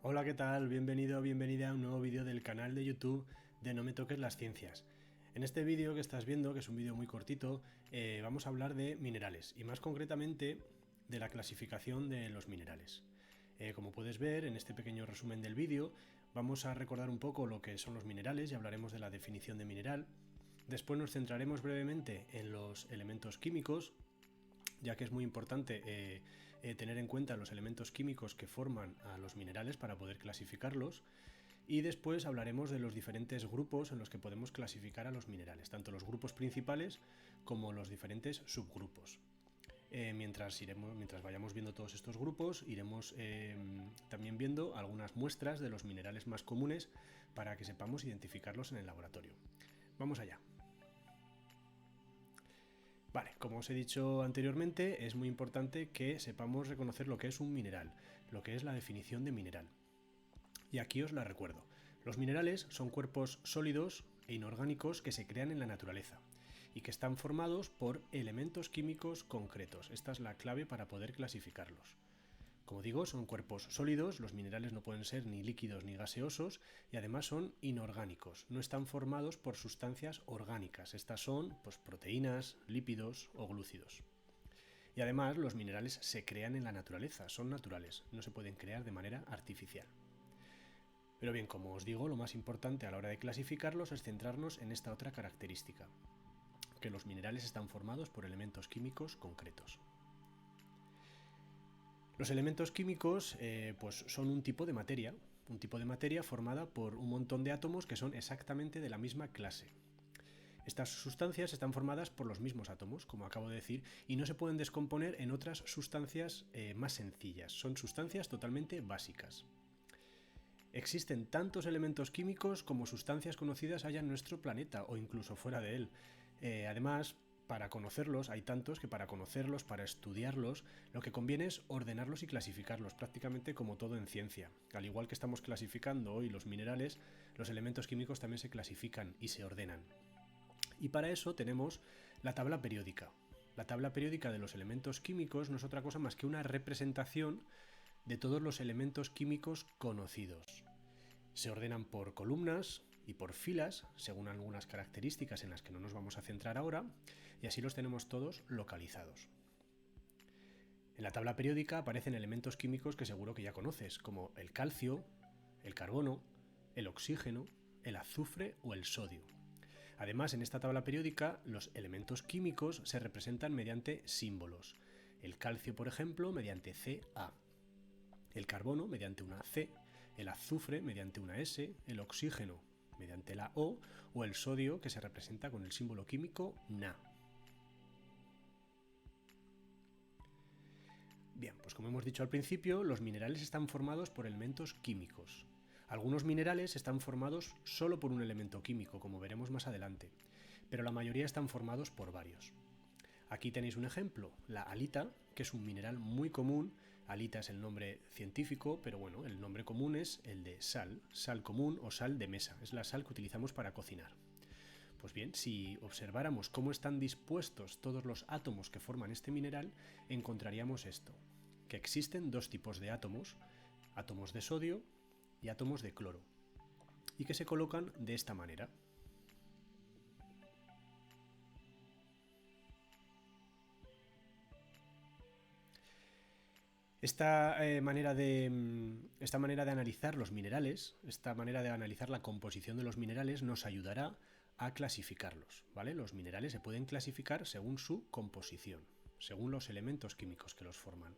Hola, ¿qué tal? Bienvenido o bienvenida a un nuevo vídeo del canal de YouTube de No me toques las ciencias. En este vídeo que estás viendo, que es un vídeo muy cortito, vamos a hablar de minerales y más concretamente de la clasificación de los minerales. Como puedes ver en este pequeño resumen del vídeo, vamos a recordar un poco lo que son los minerales y hablaremos de la definición de mineral. Después nos centraremos brevemente en los elementos químicos, ya que es muy importante tener en cuenta los elementos químicos que forman a los minerales para poder clasificarlos. Y después hablaremos de los diferentes grupos en los que podemos clasificar a los minerales, tanto los grupos principales como los diferentes subgrupos. Mientras vayamos viendo todos estos grupos, iremos también viendo algunas muestras de los minerales más comunes para que sepamos identificarlos en el laboratorio. Vamos allá. Vale, como os he dicho anteriormente, es muy importante que sepamos reconocer lo que es un mineral, lo que es la definición de mineral. Y aquí os la recuerdo. Los minerales son cuerpos sólidos e inorgánicos que se crean en la naturaleza y que están formados por elementos químicos concretos. Esta es la clave para poder clasificarlos. Como digo, son cuerpos sólidos, los minerales no pueden ser ni líquidos ni gaseosos y además son inorgánicos, no están formados por sustancias orgánicas. Estas son proteínas, lípidos o glúcidos. Y además los minerales se crean en la naturaleza, son naturales, no se pueden crear de manera artificial. Pero bien, como os digo, lo más importante a la hora de clasificarlos es centrarnos en esta otra característica, que los minerales están formados por elementos químicos concretos. Los elementos químicos son un tipo de materia formada por un montón de átomos que son exactamente de la misma clase. Estas sustancias están formadas por los mismos átomos, como acabo de decir, y no se pueden descomponer en otras sustancias más sencillas. Son sustancias totalmente básicas. Existen tantos elementos químicos como sustancias conocidas haya en nuestro planeta o incluso fuera de él. Además, para conocerlos hay tantos que para conocerlos, para estudiarlos, lo que conviene es ordenarlos y clasificarlos, prácticamente como todo en ciencia. Al igual que estamos clasificando hoy los minerales, los elementos químicos también se clasifican y se ordenan. Y para eso tenemos la tabla periódica. La tabla periódica de los elementos químicos no es otra cosa más que una representación de todos los elementos químicos conocidos. Se ordenan por columnas y por filas, según algunas características en las que no nos vamos a centrar ahora, y así los tenemos todos localizados. En la tabla periódica aparecen elementos químicos que seguro que ya conoces, como el calcio, el carbono, el oxígeno, el azufre o el sodio. Además, en esta tabla periódica, los elementos químicos se representan mediante símbolos. El calcio, por ejemplo, mediante Ca. El carbono mediante una C, el azufre mediante una S, el oxígeno mediante la O el sodio que se representa con el símbolo químico Na. Bien, pues como hemos dicho al principio, los minerales están formados por elementos químicos. Algunos minerales están formados solo por un elemento químico, como veremos más adelante, pero la mayoría están formados por varios. Aquí tenéis un ejemplo, la halita, que es un mineral muy común. Halita es el nombre científico, pero bueno, el nombre común es el de sal común o sal de mesa, es la sal que utilizamos para cocinar. Pues bien, si observáramos cómo están dispuestos todos los átomos que forman este mineral, encontraríamos esto, que existen dos tipos de átomos de sodio y átomos de cloro, y que se colocan de esta manera. Esta manera de analizar los minerales, esta manera de analizar la composición de los minerales nos ayudará a clasificarlos, ¿vale? Los minerales se pueden clasificar según su composición, según los elementos químicos que los forman.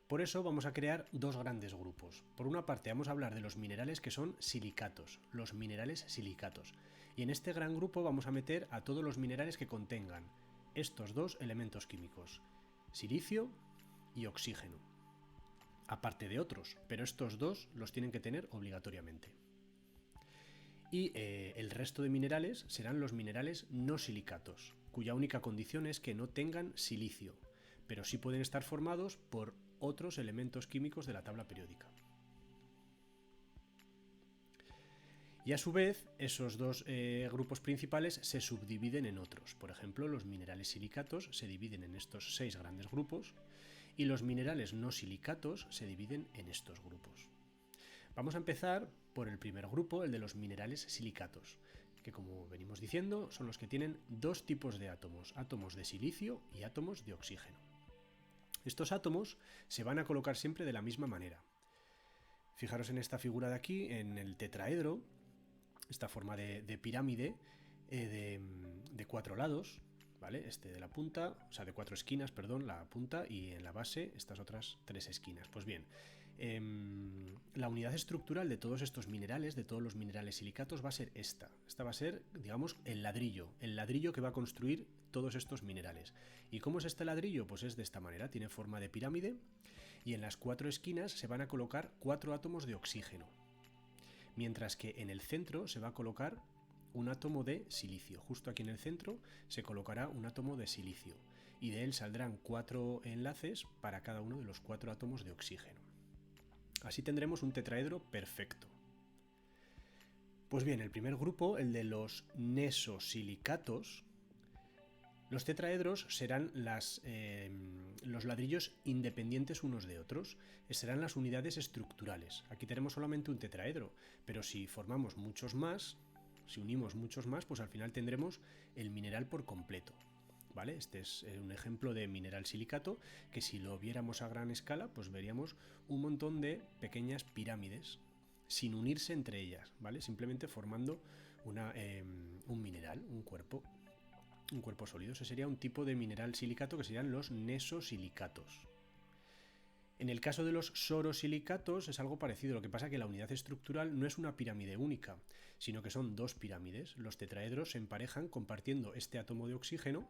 Por eso vamos a crear dos grandes grupos. Por una parte vamos a hablar de los minerales que son silicatos, los minerales silicatos. Y en este gran grupo vamos a meter a todos los minerales que contengan estos dos elementos químicos, silicio y oxígeno. Aparte de otros, pero estos dos los tienen que tener obligatoriamente. Y el resto de minerales serán los minerales no silicatos, cuya única condición es que no tengan silicio, pero sí pueden estar formados por otros elementos químicos de la tabla periódica. Y a su vez, esos dos grupos principales se subdividen en otros. Por ejemplo, los minerales silicatos se dividen en estos 6 grandes grupos y los minerales no silicatos se dividen en estos grupos. Vamos a empezar por el primer grupo, el de los minerales silicatos, que como venimos diciendo son los que tienen dos tipos de átomos, átomos de silicio y átomos de oxígeno. Estos átomos se van a colocar siempre de la misma manera. Fijaros en esta figura de aquí, en el tetraedro, esta forma de pirámide de 4 lados, ¿vale? Este de la punta, o sea, de 4 esquinas, perdón, la punta, y en la base estas otras 3 esquinas. Pues bien, la unidad estructural de todos estos minerales, de todos los minerales silicatos, va a ser esta. Esta va a ser, digamos, el ladrillo que va a construir todos estos minerales. ¿Y cómo es este ladrillo? Pues es de esta manera, tiene forma de pirámide y en las 4 esquinas se van a colocar 4 átomos de oxígeno, mientras que en el centro se va a colocar un átomo de silicio. Justo aquí en el centro se colocará un átomo de silicio y de él saldrán 4 enlaces para cada uno de los 4 átomos de oxígeno. Así tendremos un tetraedro perfecto. Pues bien, el primer grupo, el de los nesosilicatos, los tetraedros serán los ladrillos independientes unos de otros, serán las unidades estructurales. Aquí tenemos solamente un tetraedro, pero si formamos muchos más, si unimos muchos más, pues al final tendremos el mineral por completo, ¿vale? Este es un ejemplo de mineral silicato que si lo viéramos a gran escala, pues veríamos un montón de pequeñas pirámides sin unirse entre ellas, ¿vale? Simplemente formando un mineral, un cuerpo sólido. Ese sería un tipo de mineral silicato que serían los nesosilicatos. En el caso de los sorosilicatos es algo parecido, lo que pasa es que la unidad estructural no es una pirámide única, sino que son dos pirámides. Los tetraedros se emparejan compartiendo este átomo de oxígeno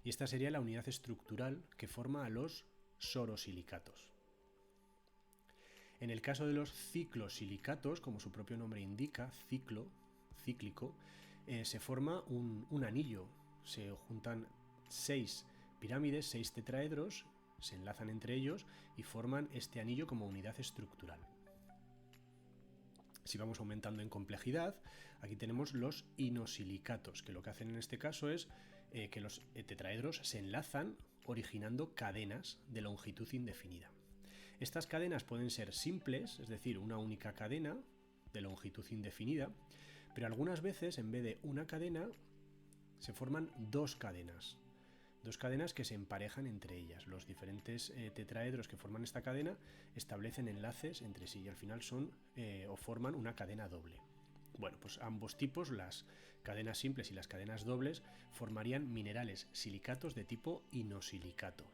y esta sería la unidad estructural que forma a los sorosilicatos. En el caso de los ciclosilicatos, como su propio nombre indica, cíclico, se forma un anillo. Se juntan 6 pirámides, 6 tetraedros, se enlazan entre ellos y forman este anillo como unidad estructural. Si vamos aumentando en complejidad, aquí tenemos los inosilicatos, que lo que hacen en este caso es que los tetraedros se enlazan originando cadenas de longitud indefinida. Estas cadenas pueden ser simples, es decir, una única cadena de longitud indefinida, pero algunas veces en vez de una cadena se forman dos cadenas que se emparejan entre ellas. Los diferentes tetraedros que forman esta cadena establecen enlaces entre sí y al final son o forman una cadena doble. Bueno, pues ambos tipos, las cadenas simples y las cadenas dobles, formarían minerales silicatos de tipo inosilicato.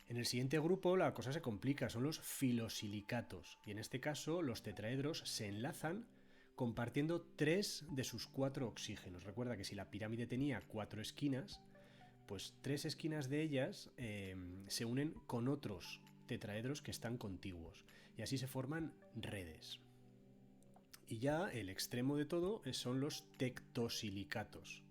En el siguiente grupo la cosa se complica, son los filosilicatos, y en este caso los tetraedros se enlazan compartiendo 3 de sus 4 oxígenos. Recuerda que si la pirámide tenía 4 esquinas, pues 3 esquinas de ellas se unen con otros tetraedros que están contiguos, y así se forman redes. Y ya el extremo de todo son los tectosilicatos.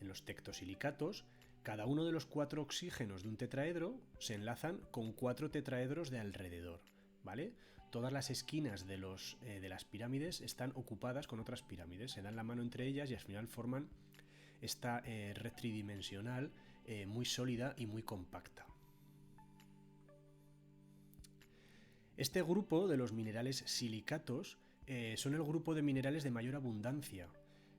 En los tectosilicatos, cada uno de los 4 oxígenos de un tetraedro se enlazan con 4 tetraedros de alrededor, ¿vale? Todas las esquinas de las pirámides están ocupadas con otras pirámides, se dan la mano entre ellas y al final forman esta red tridimensional muy sólida y muy compacta. Este grupo de los minerales silicatos son el grupo de minerales de mayor abundancia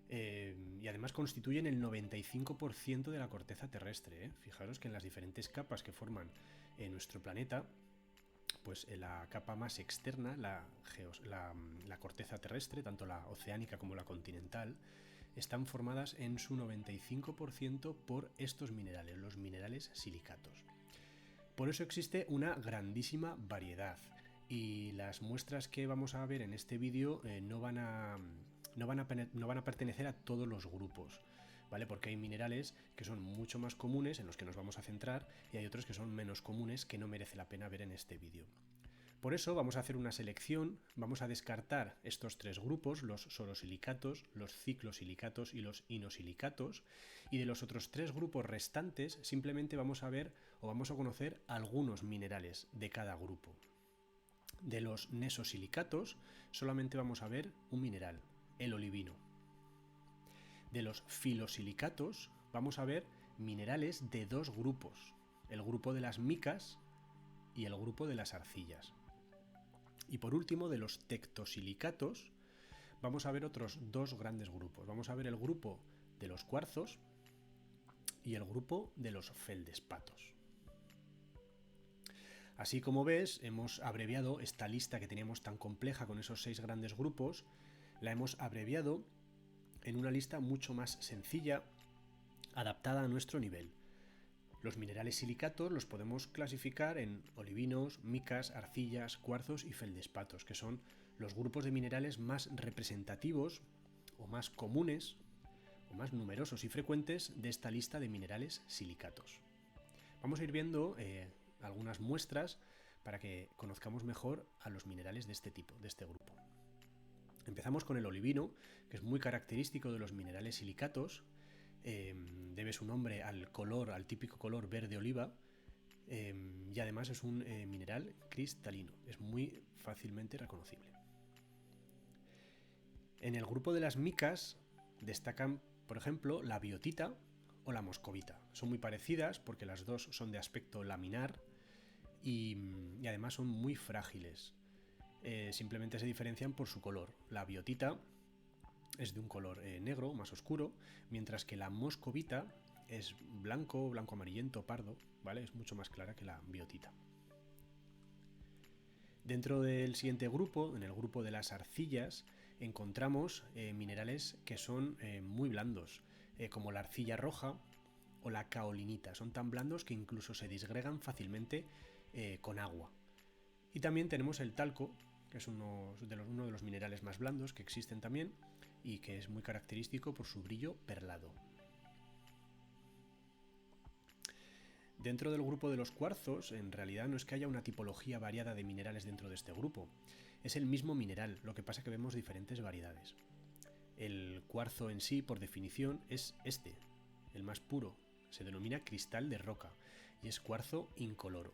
y además constituyen el 95% de la corteza terrestre. Fijaros que en las diferentes capas que forman nuestro planeta, pues en la capa más externa, la corteza terrestre, tanto la oceánica como la continental, están formadas en su 95% por estos minerales, los minerales silicatos. Por eso existe una grandísima variedad y las muestras que vamos a ver en este vídeo no van a pertenecer a todos los grupos, ¿vale? Porque hay minerales que son mucho más comunes, en los que nos vamos a centrar, y hay otros que son menos comunes que no merece la pena ver en este vídeo. Por eso vamos a hacer una selección, vamos a descartar estos 3 grupos, los sorosilicatos, los ciclosilicatos y los inosilicatos, y de los otros 3 grupos restantes simplemente vamos a ver o vamos a conocer algunos minerales de cada grupo. De los nesosilicatos solamente vamos a ver un mineral, el olivino. De los filosilicatos vamos a ver minerales de 2 grupos, el grupo de las micas y el grupo de las arcillas. Y por último, de los tectosilicatos, vamos a ver otros dos grandes grupos. Vamos a ver el grupo de los cuarzos y el grupo de los feldespatos. Así como ves, hemos abreviado esta lista que teníamos tan compleja con esos 6 grandes grupos, la hemos abreviado en una lista mucho más sencilla, adaptada a nuestro nivel. Los minerales silicatos los podemos clasificar en olivinos, micas, arcillas, cuarzos y feldespatos, que son los grupos de minerales más representativos o más comunes o más numerosos y frecuentes de esta lista de minerales silicatos. Vamos a ir viendo algunas muestras para que conozcamos mejor a los minerales de este tipo, de este grupo. Empezamos con el olivino, que es muy característico de los minerales silicatos. Debe su nombre al color, al típico color verde oliva, y además es un mineral cristalino, es muy fácilmente reconocible. En el grupo de las micas destacan, por ejemplo, la biotita o la moscovita. Son muy parecidas porque las dos son de aspecto laminar y además son muy frágiles. Simplemente se diferencian por su color. La biotita es de un color negro, más oscuro, mientras que la moscovita es blanco, blanco amarillento, pardo, ¿vale? Es mucho más clara que la biotita. Dentro del siguiente grupo, en el grupo de las arcillas, encontramos minerales que son muy blandos, como la arcilla roja o la kaolinita. Son tan blandos que incluso se disgregan fácilmente con agua. Y también tenemos el talco, que es uno de los minerales más blandos que existen también y que es muy característico por su brillo perlado. Dentro del grupo de los cuarzos, en realidad no es que haya una tipología variada de minerales dentro de este grupo. Es el mismo mineral, lo que pasa que vemos diferentes variedades. El cuarzo en sí, por definición, es el más puro. Se denomina cristal de roca y es cuarzo incoloro.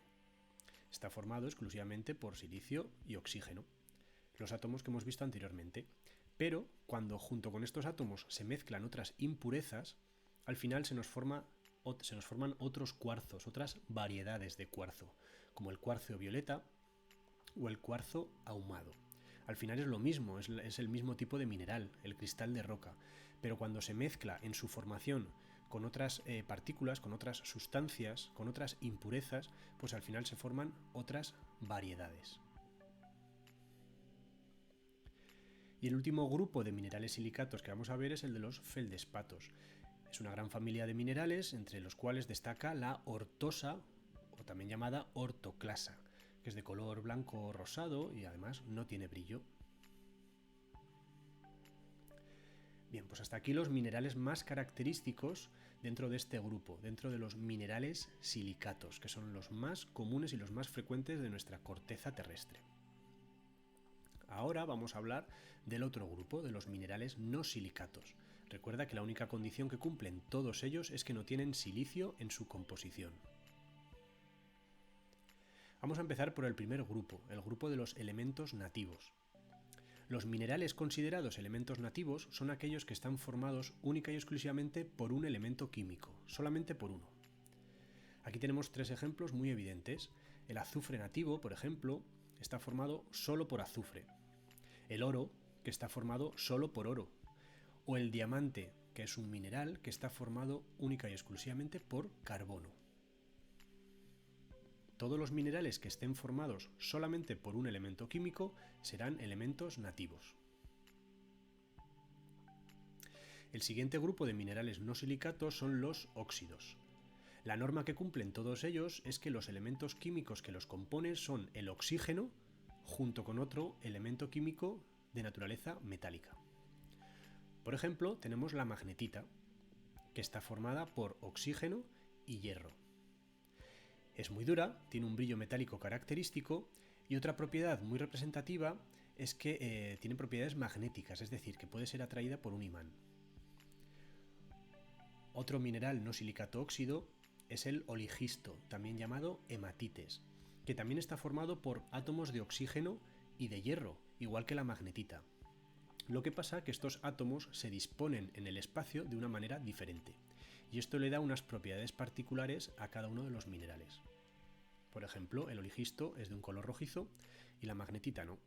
Está formado exclusivamente por silicio y oxígeno, los átomos que hemos visto anteriormente. Pero cuando junto con estos átomos se mezclan otras impurezas, al final se nos forman otros cuarzos, otras variedades de cuarzo, como el cuarzo violeta o el cuarzo ahumado. Al final es lo mismo, es el mismo tipo de mineral, el cristal de roca, pero cuando se mezcla en su formación con otras partículas, con otras sustancias, con otras impurezas, pues al final se forman otras variedades. Y el último grupo de minerales silicatos que vamos a ver es el de los feldespatos. Es una gran familia de minerales, entre los cuales destaca la ortosa, o también llamada ortoclasa, que es de color blanco rosado y además no tiene brillo. Bien, pues hasta aquí los minerales más característicos dentro de este grupo, dentro de los minerales silicatos, que son los más comunes y los más frecuentes de nuestra corteza terrestre. Ahora vamos a hablar del otro grupo, de los minerales no silicatos. Recuerda que la única condición que cumplen todos ellos es que no tienen silicio en su composición. Vamos a empezar por el primer grupo, el grupo de los elementos nativos. Los minerales considerados elementos nativos son aquellos que están formados única y exclusivamente por un elemento químico, solamente por uno. Aquí tenemos 3 ejemplos muy evidentes. El azufre nativo, por ejemplo, está formado solo por azufre. El oro, que está formado solo por oro. O el diamante, que es un mineral que está formado única y exclusivamente por carbono. Todos los minerales que estén formados solamente por un elemento químico serán elementos nativos. El siguiente grupo de minerales no silicatos son los óxidos. La norma que cumplen todos ellos es que los elementos químicos que los componen son el oxígeno junto con otro elemento químico de naturaleza metálica. Por ejemplo, tenemos la magnetita, que está formada por oxígeno y hierro. Es muy dura, tiene un brillo metálico característico y otra propiedad muy representativa es que tiene propiedades magnéticas, es decir, que puede ser atraída por un imán. Otro mineral no silicato óxido es el oligisto, también llamado hematites, que también está formado por átomos de oxígeno y de hierro, igual que la magnetita. Lo que pasa es que estos átomos se disponen en el espacio de una manera diferente, y esto le da unas propiedades particulares a cada uno de los minerales. Por ejemplo, el oligisto es de un color rojizo y la magnetita no.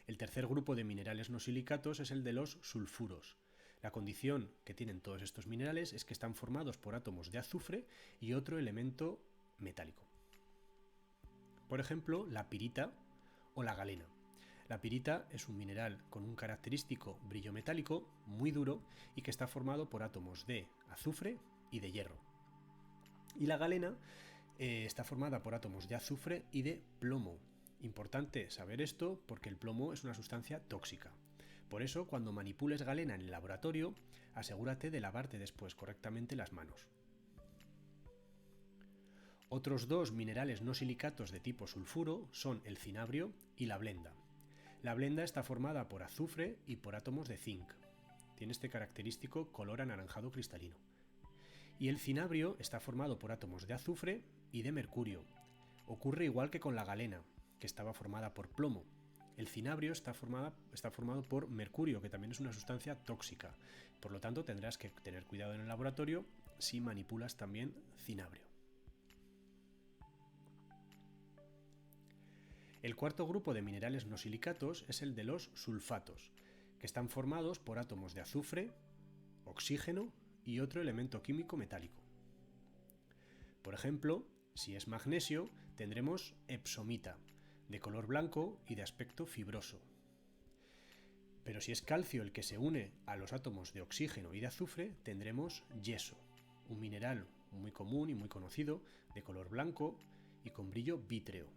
El tercer grupo de minerales no silicatos es el de los sulfuros. La condición que tienen todos estos minerales es que están formados por átomos de azufre y otro elemento metálico. Por ejemplo, la pirita o la galena. La pirita es un mineral con un característico brillo metálico muy duro y que está formado por átomos de azufre y de hierro. Y la galena está formada por átomos de azufre y de plomo. Importante saber esto porque el plomo es una sustancia tóxica. Por eso, cuando manipules galena en el laboratorio, asegúrate de lavarte después correctamente las manos. Otros dos minerales no silicatos de tipo sulfuro son el cinabrio y la blenda. La blenda está formada por azufre y por átomos de zinc. Tiene este característico color anaranjado cristalino. Y el cinabrio está formado por átomos de azufre y de mercurio. Ocurre igual que con la galena, que estaba formada por plomo. El cinabrio está formado por mercurio, que también es una sustancia tóxica. Por lo tanto, tendrás que tener cuidado en el laboratorio si manipulas también cinabrio. El cuarto grupo de minerales no silicatos es el de los sulfatos, que están formados por átomos de azufre, oxígeno y otro elemento químico metálico. Por ejemplo, si es magnesio, tendremos epsomita, de color blanco y de aspecto fibroso. Pero si es calcio el que se une a los átomos de oxígeno y de azufre, tendremos yeso, un mineral muy común y muy conocido, de color blanco y con brillo vítreo.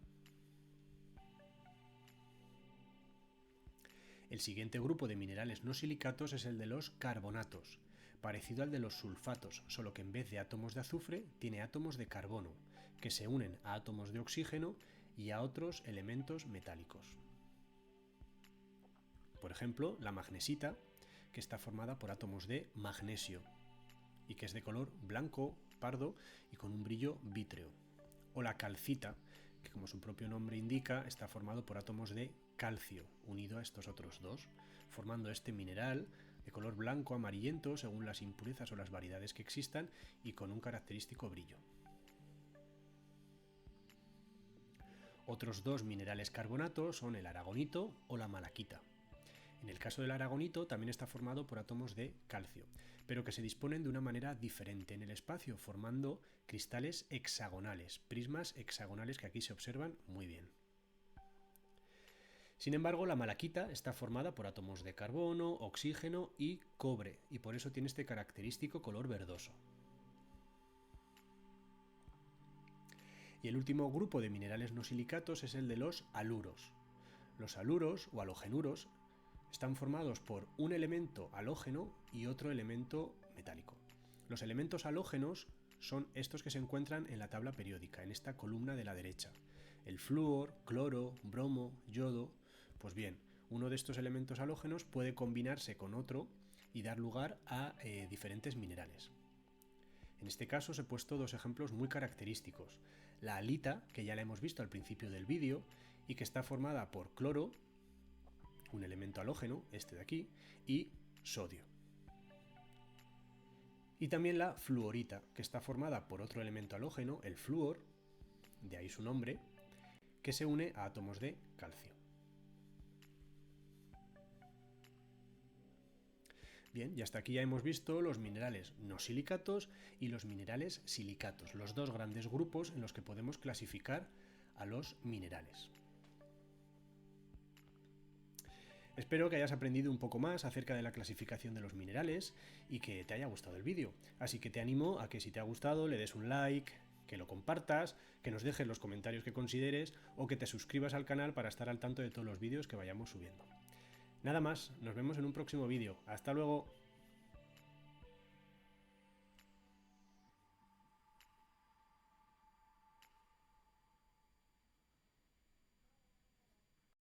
El siguiente grupo de minerales no silicatos es el de los carbonatos, parecido al de los sulfatos, solo que en vez de átomos de azufre tiene átomos de carbono, que se unen a átomos de oxígeno y a otros elementos metálicos. Por ejemplo, la magnesita, que está formada por átomos de magnesio y que es de color blanco, pardo y con un brillo vítreo. O la calcita, que como su propio nombre indica, está formado por átomos de calcio, unido a estos otros dos, formando este mineral de color blanco amarillento según las impurezas o las variedades que existan y con un característico brillo. Otros dos minerales carbonatos son el aragonito o la malaquita. En el caso del aragonito también está formado por átomos de calcio, pero que se disponen de una manera diferente en el espacio, formando cristales hexagonales, prismas hexagonales que aquí se observan muy bien. Sin embargo, la malaquita está formada por átomos de carbono, oxígeno y cobre, y por eso tiene este característico color verdoso. Y el último grupo de minerales no silicatos es el de los haluros. Los haluros o halogenuros están formados por un elemento halógeno y otro elemento metálico. Los elementos halógenos son estos que se encuentran en la tabla periódica, en esta columna de la derecha. El flúor, cloro, bromo, yodo. Pues bien, uno de estos elementos halógenos puede combinarse con otro y dar lugar a diferentes minerales. En este caso os he puesto dos ejemplos muy característicos. La halita, que ya la hemos visto al principio del vídeo, y que está formada por cloro, un elemento halógeno, este de aquí, y sodio. Y también la fluorita, que está formada por otro elemento halógeno, el flúor, de ahí su nombre, que se une a átomos de calcio. Bien, y hasta aquí ya hemos visto los minerales no silicatos y los minerales silicatos, los dos grandes grupos en los que podemos clasificar a los minerales. Espero que hayas aprendido un poco más acerca de la clasificación de los minerales y que te haya gustado el vídeo. Así que te animo a que si te ha gustado le des un like, que lo compartas, que nos dejes los comentarios que consideres o que te suscribas al canal para estar al tanto de todos los vídeos que vayamos subiendo. Nada más, nos vemos en un próximo vídeo. ¡Hasta luego!